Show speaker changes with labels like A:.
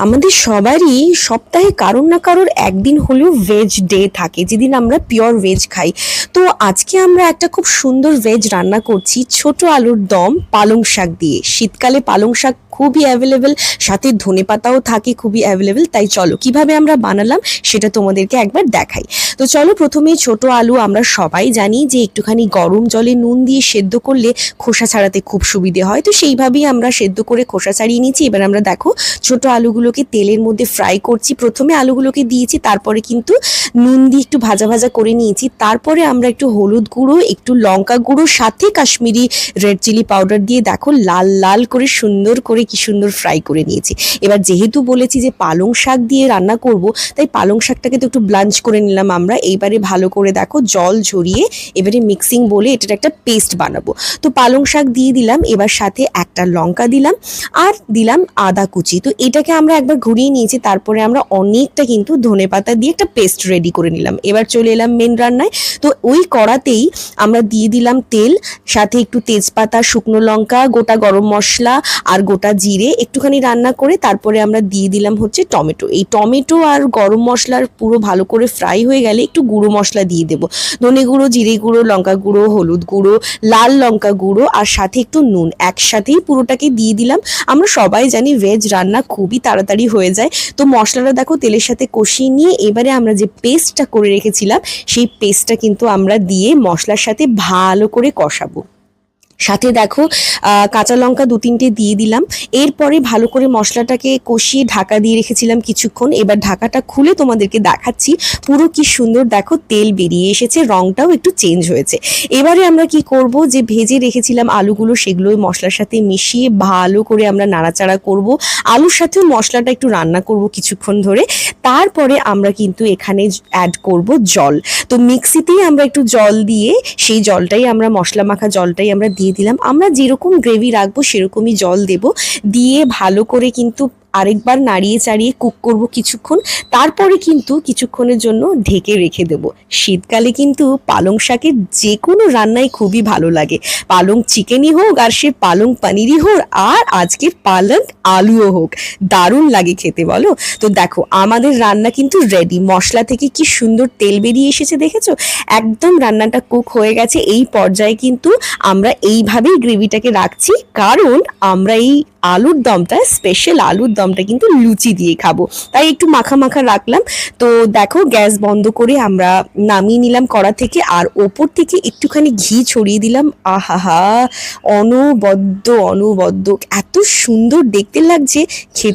A: আমাদের সবারই সপ্তাহে কারোর না কারোর একদিন হলেও ভেজ ডে থাকে, যেদিন আমরা পিওর ভেজ খাই। তো আজকে আমরা একটা খুব সুন্দর ভেজ রান্না করছি, ছোট আলুর দম পালং শাক দিয়ে। শীতকালে পালং শাক খুবই অ্যাভেলেবেল, সাথে ধনেপাতাও থাকে খুবই অ্যাভেলেবেল। তাই চলো কিভাবে আমরা বানালাম সেটা তোমাদেরকে একবার দেখাই। তো চলো, প্রথমেই ছোট আলু আমরা সবাই জানি যে একটুখানি গরম জলে নুন দিয়ে সেদ্ধ করলে খোসা ছাড়াতে খুব সুবিধে হয়। তো সেইভাবেই আমরা সেদ্ধ করে খোসা ছাড়িয়ে নিয়েছি। এবার আমরা দেখো ছোট আলুগুলোকে তেলের মধ্যে ফ্রাই করছি। প্রথমে আলুগুলোকে দিয়েছি, তারপরে কিন্তু নুন দিয়ে একটু ভাজা ভাজা করে নিয়েছি। তারপরে আমরা একটু হলুদ গুঁড়ো, একটু লঙ্কা গুঁড়ো, সাথে কাশ্মীরি রেড চিলি পাউডার দিয়ে দেখো লাল লাল করে সুন্দর করে কি সুন্দর ফ্রাই করে নিয়েছি। এবার যেহেতু বলেছি যে পালং শাক দিয়ে রান্না করব, তাই পালং শাকটাকে তো একটু ব্লাঞ্চ করে নিলাম আমরা। এইবারে ভালো করে দেখো জল ঝরিয়ে এবারে মিক্সিং বলে এটার একটা পেস্ট বানাবো। তো পালং শাক দিয়ে দিলাম, এবার সাথে একটা লঙ্কা দিলাম আর দিলাম আদা কুচি। তো এটাকে আমরা একবার ঘুরিয়ে নিয়েছি, তারপরে আমরা অনেকটা কিন্তু ধনেপাতা দিয়ে একটা পেস্ট রেডি করে নিলাম। এবার চলে এলাম মেন রান্নায়। তো ওই কড়াতেই আমরা দিয়ে দিলাম তেল, সাথে একটু তেজপাতা, শুকনো লঙ্কা, গোটা গরম মশলা আর গোটা জিরে একটুখানি রান্না করে তারপরে আমরা দিয়ে দিলাম হচ্ছে টমেটো। এই টমেটো আর গরম মশলার পুরো ভালো করে ফ্রাই হয়ে গেলে একটু গুঁড়ো মশলা দিয়ে দেবো, ধনে গুঁড়ো, জিরে গুঁড়ো, লঙ্কা গুঁড়ো, হলুদ গুঁড়ো, লাল লঙ্কা গুঁড়ো আর সাথে একটু নুন একসাথেই পুরোটাকে দিয়ে দিলাম। আমরা সবাই জানি ভেজ রান্না খুবই তাড়াতাড়ি হয়ে যায়। তো মশলাটা দেখো তেলের সাথে কষিয়ে নিয়ে এবারে আমরা যে পেস্টটা করে রেখেছিলাম সেই পেস্টটা কিন্তু আমরা দিয়ে মশলার সাথে ভালো করে কষাবো। সাথে দেখো কাঁচা লঙ্কা 2-3টে দিয়ে দিলাম। এরপরে ভালো করে মশলাটাকে কষিয়ে ঢাকা দিয়ে রেখেছিলাম কিছুক্ষণ। এবার ঢাকাটা খুলে তোমাদেরকে দেখাচ্ছি পুরো কি সুন্দর দেখো তেল বেরিয়ে এসেছে, রংটাও একটু চেঞ্জ হয়েছে। এবারে আমরা কি করব, যে ভেজে রেখেছিলাম আলুগুলো সেগুলো মশলার সাথে মিশিয়ে ভালো করে আমরা নাড়াচাড়া করব। আলুর সাথেও মশলাটা একটু রান্না করব কিছুক্ষণ ধরে। তারপরে আমরা কিন্তু এখানে অ্যাড করব জল। তো মিক্সিতেই আমরা একটু জল দিয়ে সেই জলটাই আমরা মশলা মাখা জলটাই আমরা দিয়ে দিলাম। আমরা যেরকম গ্রেভি রাখবো সেরকমই জল দেব, দিয়ে ভালো করে কিন্তু আরেকবার নাড়িয়ে চাড়িয়ে কুক করব কিছুক্ষণ। তারপরে কিন্তু কিছুক্ষণের জন্য ঢেকে রেখে দেব। শীতকালে কিন্তু পালং শাকের যে কোনো রান্নাই খুবই ভালো লাগে, পালং চিকেনই হোক আর সে পালং পানিরই হোক আর আজকের পালং আলুও হোক, দারুণ লাগে খেতে, বলো। তো দেখো আমাদের রান্না কিন্তু রেডি, মশলা থেকে কি সুন্দর তেল বেরিয়ে এসেছে দেখেছো, একদম রান্নাটা কুক হয়ে গেছে। এই পর্যায়ে কিন্তু আমরা এইভাবেই গ্রেভিটাকে রাখছি, কারণ আমরা এই আলুর দমটা, স্পেশাল আলুর দমটা কিন্তু লুচি দিয়ে খাবো, তাই একটু মাখা মাখা রাখলাম। তো দেখো গ্যাস বন্ধ করে আমরা নামিয়ে নিলাম কড়া থেকে, আর ওপর থেকে একটুখানি ঘি ছড়িয়ে দিলাম। আহাহা, অনবদ্য অনবদ্য এত সুন্দর দেখতে লাগছে, খেতে